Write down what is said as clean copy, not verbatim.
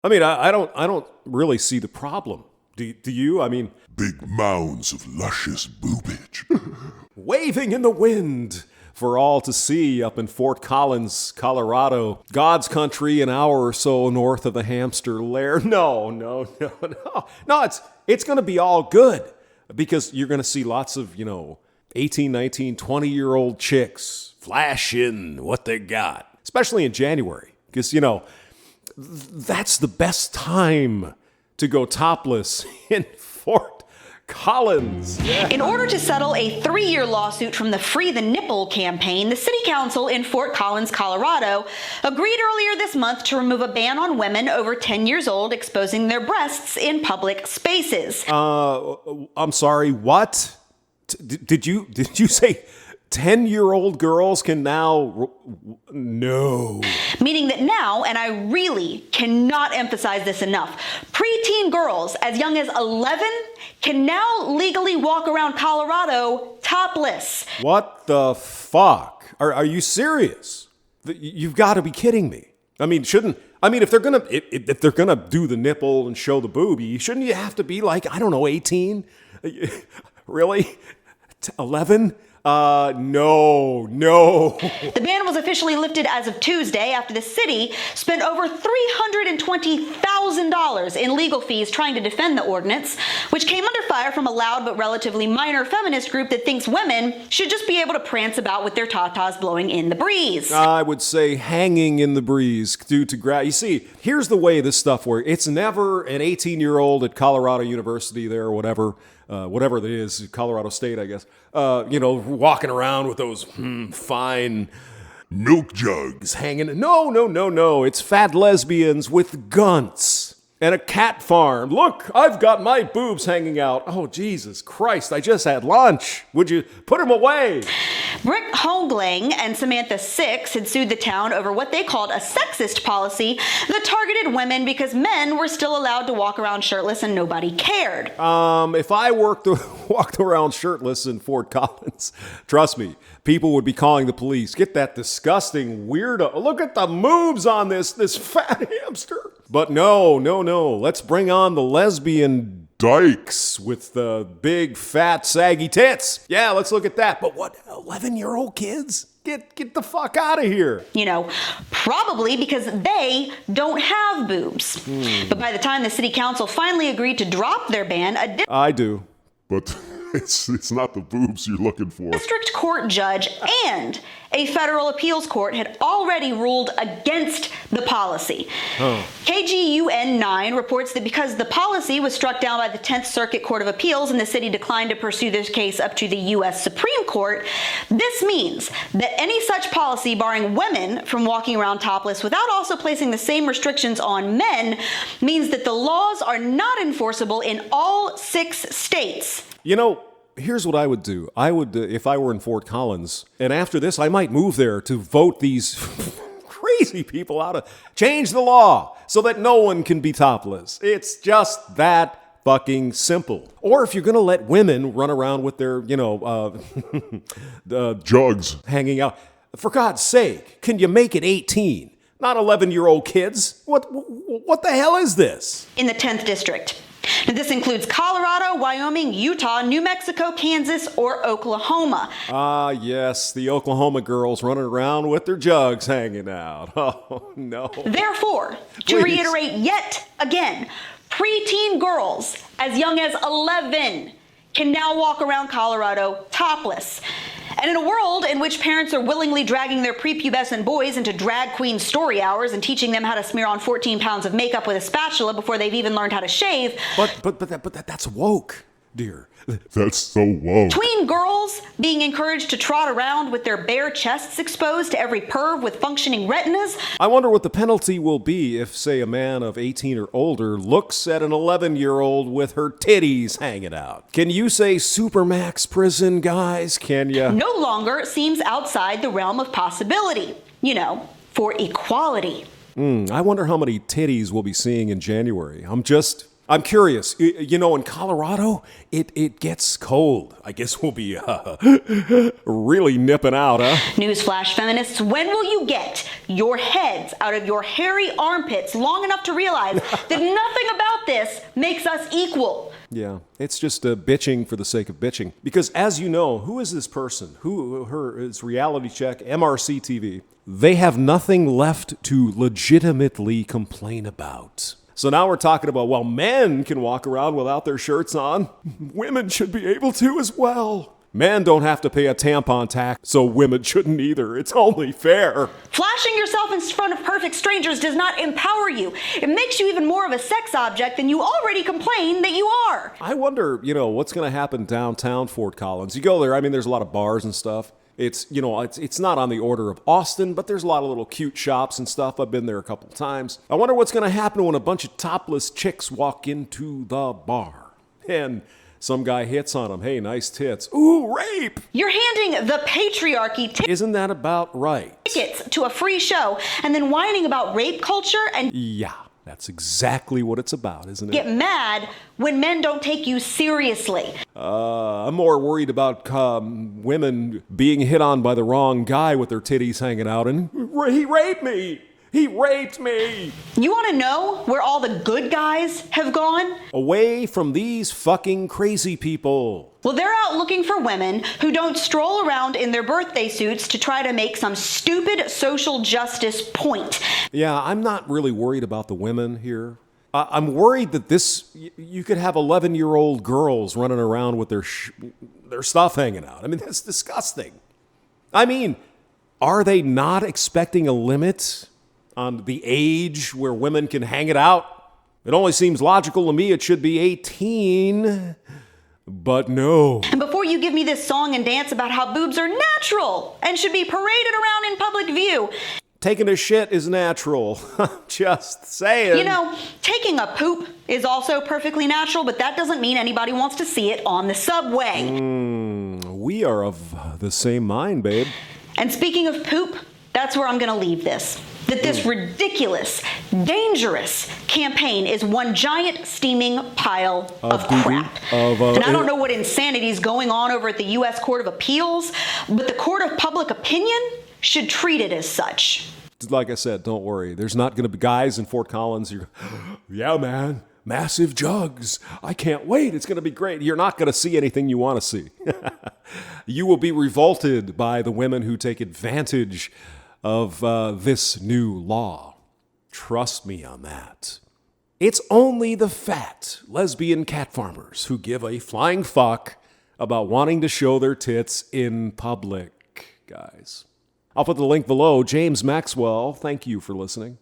I mean, I don't really see the problem. Do you? I mean, Big mounds of luscious boobage. waving in the wind for all to see up in Fort Collins, Colorado, God's country, an hour or so north of the hamster lair. No. No, it's going to be all good because you're going to see lots of, 18, 19, 20-year-old chicks flash in what they got, especially in January because, that's the best time to go topless in Fort Collins. Yeah. In order to settle a 3-year lawsuit from the Free the Nipple campaign, the city council in Fort Collins, Colorado, agreed earlier this month to remove a ban on women over 10 years old exposing their breasts in public spaces. I'm sorry, what? Did you say 10-year-old girls can now... No. Meaning that now, and I really cannot emphasize this enough, preteen girls as young as 11 can now legally walk around Colorado topless. What the fuck? Are you serious? You've got to be kidding me. I mean, if they're gonna do the nipple and show the boobie, shouldn't you have to be like, I don't know, 18? Really? 11? No. The ban was officially lifted as of Tuesday after the city spent over $320,000 in legal fees trying to defend the ordinance, which came under fire from a loud but relatively minor feminist group that thinks women should just be able to prance about with their tatas blowing in the breeze. I would say hanging in the breeze due to You see, here's the way this stuff works. It's never an 18-year-old at Colorado University there or whatever it is, Colorado State, I guess, walking around with those fine Milk jugs. hanging. No. It's fat lesbians with gunts and a cat farm. Look, I've got my boobs hanging out. Oh, Jesus Christ, I just had lunch. Would you put them away? Britt Hogling and Samantha Six had sued the town over what they called a sexist policy that targeted women because men were still allowed to walk around shirtless and nobody cared. If I walked around shirtless in Fort Collins, trust me, people would be calling the police. Get that disgusting weirdo. Look at the moves on this fat hamster. But no. Let's bring on the lesbian dykes with the big, fat, saggy tits. Yeah, let's look at that. But what, 11-year-old kids? Get the fuck out of here. Probably because they don't have boobs. But by the time the city council finally agreed to drop their ban, I do. But it's not the boobs you're looking for. district court judge and a federal appeals court had already ruled against the policy. KGUN 9 reports that because the policy was struck down by the 10th Circuit Court of Appeals and the city declined to pursue this case up to the U.S. Supreme Court, this means that any such policy barring women from walking around topless without also placing the same restrictions on men means that the laws are not enforceable in all 6 states. Here's what I would do. I would, if I were in Fort Collins, and after this, I might move there to vote these crazy people out of, change the law so that no one can be topless. It's just that fucking simple. Or if you're going to let women run around with their, Jugs. hanging out, for God's sake, can you make it 18? Not 11-year-old kids. What the hell is this? In the 10th district. Now, this includes Colorado, Wyoming, Utah, New Mexico, Kansas, or Oklahoma. Ah, yes, the Oklahoma girls running around with their jugs hanging out. Oh, no. Therefore, to Please. reiterate yet again, preteen girls as young as 11 can now walk around Colorado topless. And in a world in which parents are willingly dragging their prepubescent boys into drag queen story hours and teaching them how to smear on 14 pounds of makeup with a spatula before they've even learned how to shave. But that's woke, dear. That's so woke. Tween girls being encouraged to trot around with their bare chests exposed to every perv with functioning retinas. I wonder what the penalty will be if, say, a man of 18 or older looks at an 11-year-old with her titties hanging out. Can you say Supermax prison, guys? Can you? No longer seems outside the realm of possibility. For equality. I wonder how many titties we'll be seeing in January. I'm just I'm curious. In Colorado, it gets cold. I guess we'll be really nipping out, huh? Newsflash, feminists, when will you get your heads out of your hairy armpits long enough to realize that nothing about this makes us equal? Yeah, it's just bitching for the sake of bitching. Because as you know, who is this person? Is Reality Check, MRC TV. They have nothing left to legitimately complain about. So now we're talking about, well, men can walk around without their shirts on. Women should be able to as well. Men don't have to pay a tampon tax, so women shouldn't either. It's only fair. Flashing yourself in front of perfect strangers does not empower you. It makes you even more of a sex object than you already complain that you are. I wonder, what's going to happen downtown Fort Collins. You go there, there's a lot of bars and stuff. It's not on the order of Austin, but there's a lot of little cute shops and stuff. I've been there a couple times. I wonder what's going to happen when a bunch of topless chicks walk into the bar and some guy hits on them. Hey, nice tits. Ooh, rape! You're handing the patriarchy Isn't that about right? tickets to a free show and then whining about rape culture and Yeah, that's exactly what it's about, isn't it? get mad when men don't take you seriously. I'm more worried about women being hit on by the wrong guy with their titties hanging out and he raped me! He raped me! You want to know where all the good guys have gone? Away from these fucking crazy people. Well, they're out looking for women who don't stroll around in their birthday suits to try to make some stupid social justice point. Yeah, I'm not really worried about the women here. I'm worried that you could have 11-year-old girls running around with their stuff hanging out. That's disgusting. Are they not expecting a limit on the age where women can hang it out? It only seems logical to me it should be 18, but no. And before you give me this song and dance about how boobs are natural and should be paraded around in public view. Taking a shit is natural. Just saying. Taking a poop is also perfectly natural, but that doesn't mean anybody wants to see it on the subway. We are of the same mind, babe. And speaking of poop, that's where I'm going to leave this. That this ridiculous, dangerous campaign is one giant steaming pile of crap. And I don't know what insanity is going on over at the U.S. Court of Appeals, but the Court of Public Opinion should treat it as such. Like I said, don't worry. There's not going to be guys in Fort Collins. Yeah, man. Massive jugs. I can't wait. It's going to be great. You're not going to see anything you want to see. You will be revolted by the women who take advantage of this new law. Trust me on that. It's only the fat lesbian cat farmers who give a flying fuck about wanting to show their tits in public, guys. I'll put the link below. James Maxwell, thank you for listening.